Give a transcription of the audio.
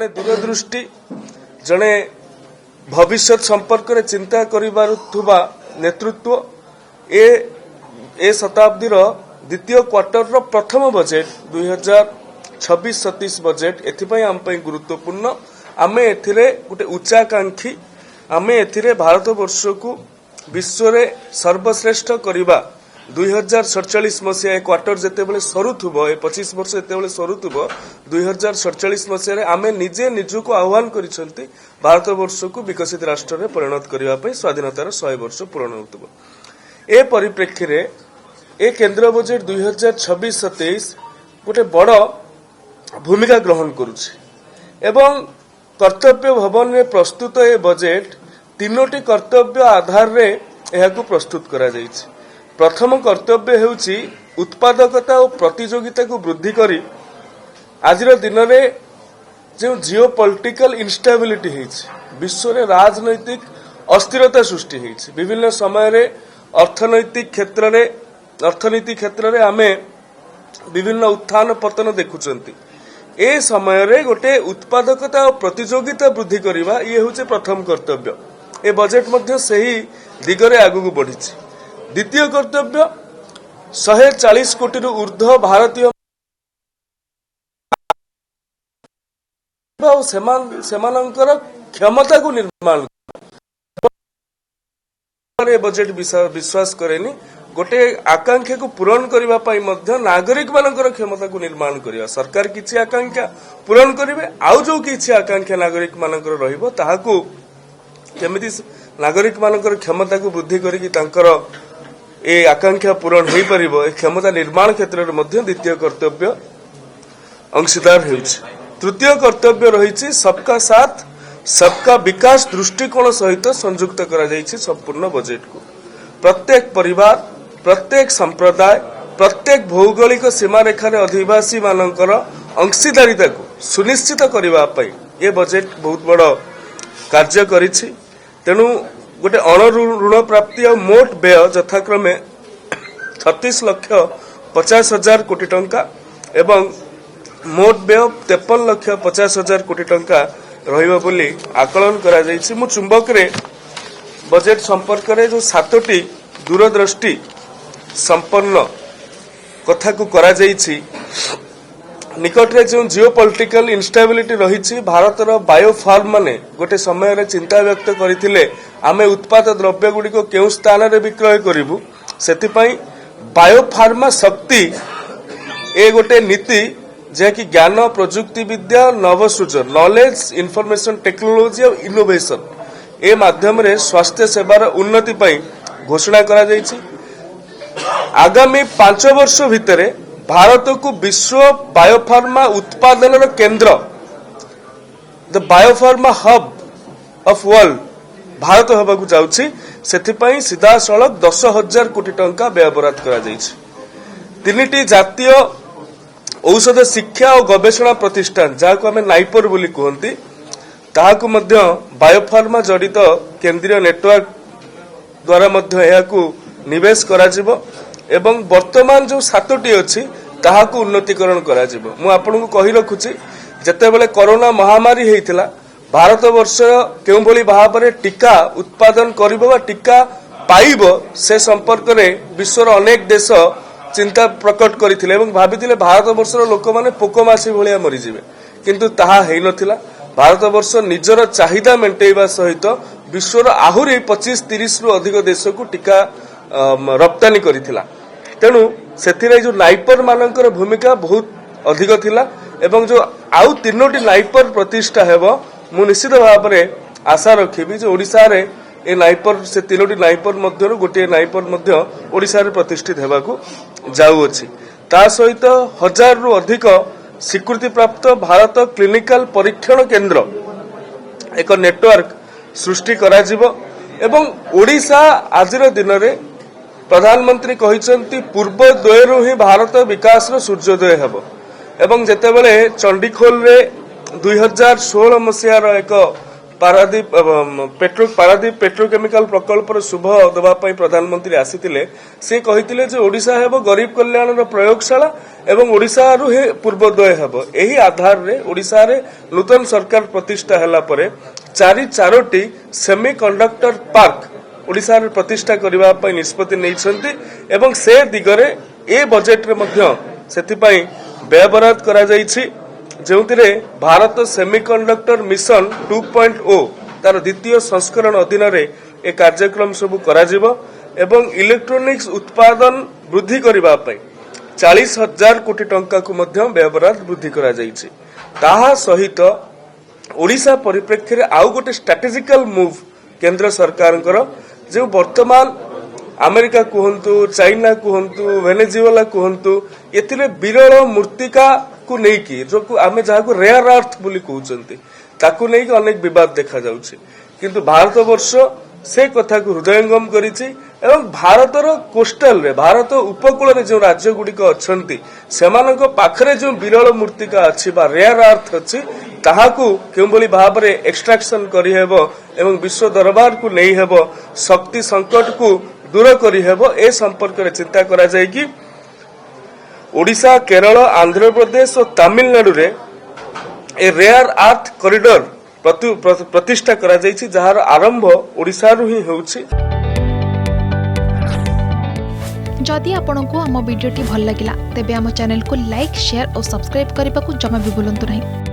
जड़े दूरदृष्टि जड़े भविष्य संपर्क में चिंता करुवा नेतृत्व ए शताब्दीर द्वितीय क्वार्टर प्रथम बजेट 2026-27 बजेट एथिपाई आम गुरुत्वपूर्ण आमे एथिरे गोटे उच्चाकांक्षी आमे एथिरे भारत वर्ष को विश्व रे सर्वश्रेष्ठ करिबा 2047 मसीहा क्वार्टर जेतेबेले सरुथुबो 25 वर्ष जेतेबेले सरुथुबो 2047 मसीहा आमे निजे निजको आह्वान करिसंती भारत वर्ष को विकसित राष्ट्र रे परिणत करिबा पई स्वाधीनतार 100 वर्ष पूर्ण होतबो। ए परिप्रेक्षी रे ए केंद्र बजेट 2026-27 गोटे बड़ भूमिका ग्रहण करुछि एवं कर्तव्य भवन में प्रस्तुत ए बजेट तीनोटी कर्तव्य आधार रे एहाकु प्रस्तुत करा जायछि। प्रथम कर्तव्य हेउछि उत्पादकता और प्रतियोगिता को वृद्धि करी आजिर दिन में जो जियोपॉलिटिकल इनस्टेबिलिटी हेछि विश्व रे राजनैतिक अस्थिरता सृष्टि हेछि विभिन्न समय रे अर्थनीति क्षेत्र रे आमे विभिन्न उत्थान पतन देखुचंती ए समय रे गोटे उत्पादकता और प्रतियोगिता वृद्धि करिबा ये होचे प्रथम कर्तव्य। ए बजेट मध्य सही दिगरे आगु बढ़िछि। द्वितीय कर्तव्य 140 कोटी रु ऊर्ध्व भारतीय सेमानंकर क्षमता को निर्माण बजेट विश्वास करेनी गोटे आकांक्षा को पूरण करबा पई मध्य नागरिक मानकर क्षमता को निर्माण करिया सरकार किछि आकांक्षा पूरण करिवे आउ जो किछि आकांक्षा नागरिक मानकर रहिबो ताहाकू केमिति नागरिक मानकर क्षमता को वृद्धि करिकि तांकर ए आकांक्षा पूरण होई परिबो ए क्षमता निर्माण क्षेत्र रे मध्य द्वितीय कर्तव्य अंशीदार हेउछि। तृतीय कर्तव्य रहिछि सबका साथ सबका विकास दृष्टिकोण सहित संयुक्त करा जायछि संपूर्ण बजेट को प्रत्येक परिवार प्रत्येक संप्रदाय प्रत्येक भौगोलिक सीमा रेखार अधिवासी मानकर अंशीदारिता को सुनिश्चित करबा पई ए बजेट बहुत बड़ कार्य करिछि। तेणु गोटे अण ऋण प्राप्ति और मोट व्यय यथाक्रमे 36,50,000 कोटी टंका एवं मोट व्यय 53,50,000 कोटी टंका रहिबो बोली आकलन करा जायछि। मु चुंबक रे बजेट संपर्क रे जो 7टी दूरदृष्टि संपन्न कथा को करा जायछि। निकट रे जो जियोपॉलिटिकल इनस्टेबिलिटी रही भारतर बायोफार्म माने गोटे समय रे चिंता व्यक्त करथिले आमे उत्पाद द्रव्य गुडी को केउ स्थान रे विक्रय करिवु सेतिपई बायोफार्मा शक्ति ए गोटे नीति जे कि ज्ञान प्रजुक्ति विद्या नवसृजन नॉलेज इंफॉर्मेशन टेक्नोलॉजी और इनोवेशन ए माध्यम रे स्वास्थ्य सेवार उन्नति पई घोषणा करा जायछि। आगामी 5 वर्ष भितरे भारत को विश्व बायोफार्मा उत्पादन केंद्र the biopharma hub of world Bharat होबाकू जाउछि सेथिपई सीधा सड़क 10,000 कोटी टंका व्ययबराद करा जायछि। तीनिटी जातीय औषध शिक्षा और गवेषणा प्रतिष्ठान जहां आम नाइपर बोली कहती ताहाकू मध्य बायोफार्मा जड़ित केंद्रीय नेटवर्क द्वारा मध्य एहाकू निवेश कराजिबो एवं वर्तमान जो 7टी अछि ताहाकू उन्नतीकरण कराजिबो। मु आपनकू कहि रखुछि जेतेबेले कोरोना महामारी हेइतिला भारत वर्ष केउ भली भाबरे टीका उत्पादन करिबो बा टीका पाइबो से संपर्क रे विश्वर अनेक देश चिंता प्रकट करथिले एवं भाबिथिले भारत वर्षर लोक माने पोकमासी भलिया मरि जिवे किंतु ताहा हेइ नथिला। भारत वर्ष निजर चाहिदा मेंटेइबा सहित विश्वर आहुरी 25-30 रु अधिक देश को टीका रप्तानी करिथिला। तेणु सेथिरे जो नाइपर मानकर भूमिका बहुत अधिक थिला एवं जो आउ 3टी नाइपर प्रतिष्ठा हेबो मु निश्चित भाव में आशा रखिबी जो ओडिसा रे ए नाइपर से 3टी नाइपर मध्यरु गोटे नाइपर मध्य ओडिसा रे प्रतिष्ठित हेबाकू जाउअछि। ता सहित 1000 रु अधिक स्वीकृति प्राप्त भारत क्लिनिकल परीक्षण केंद्र एक नेटवर्क सृष्टि करा जिवो एवं ओडिसा आजिर दिन रे प्रधानमंत्री कहिसंती पूर्व द्वयरु ही भारत विकास रो सूर्योदय हेबो एवं जेतेबेले चंडीखोल रे 2016 मसिहार एक ପାରାଦୀପ पेट्रोकेमिकल प्रकल्पर शुभ देवाई प्रधानमंत्री आसीथिले से कहिथिले जे ओडिशा हेबो गरीब कल्याण प्रयोगशाला एवं ओडिशा रु पूर्वोदय हेबो। एही आधार रे ओडिशा रे नूतन सरकार प्रतिष्ठा हला परे चारोटी सेमीकंडक्टर पार्क ओडिशा रे प्रतिष्ठा करबा पई निष्पत्ति नैछंती एवं से दिगरे ए बजेट रे मध्य सेथिपई व्ययबराद करा जाईछि जोंतिरे भारत सेमीकंडक्टर मिशन 2.0 तार द्वितीय संस्करण अधीन रे ए कार्यक्रम सब करा जिवो एवं इलेक्ट्रोनिक्स उत्पादन वृद्धि करबा पई 40,000 कोटी टंका को मध्य व्ययबराद वृद्धि करा जाईछि। ताहा सहित ओडिशा परिप्रेक्षी रे आउ गोटे स्ट्रेटेजिकल मूव केंद्र सरकारଙ୍କର जो वर्तमान अमेरिका कहतु चाइना कहतु वेनेजुएला कहतु एथिरे विरल मूर्तिका को नेकी जो आमे जहां रेयर अर्थ बोली कहउचंती ताकू नेकी अनेक विवाद देखा जाउछि किंतु भारत वर्ष से कथा को हृदयंगम करिछि एवं भारतर कोस्टल रे भारत उपकूल रे जो राज्य गुडी को अछंती सेमानक पाखरे जो विरल मूर्तिका अछि बा रेयर अर्थ अछि ताहाकू केउबली भाबरे एक्सट्रैक्शन करि हेबो एवं विश्व दरबार को नै हेबो शक्ति संकट को दूर करि हेबो ए संपर्क रे चिंता करा जाय कि ओडिशा केरल आंध्र प्रदेश और तमिलनाडु रे ए रेयर अर्थ कॉरिडोर प्रतिष्ठा करा जायछि जहार आरंभ ओडिशा रु ही होउछि। जदि आपंक आम भिडी भल लगा तेब आम चैनल को लाइक शेयर और सब्सक्राइब करने को जमा भी भूलु नहीं।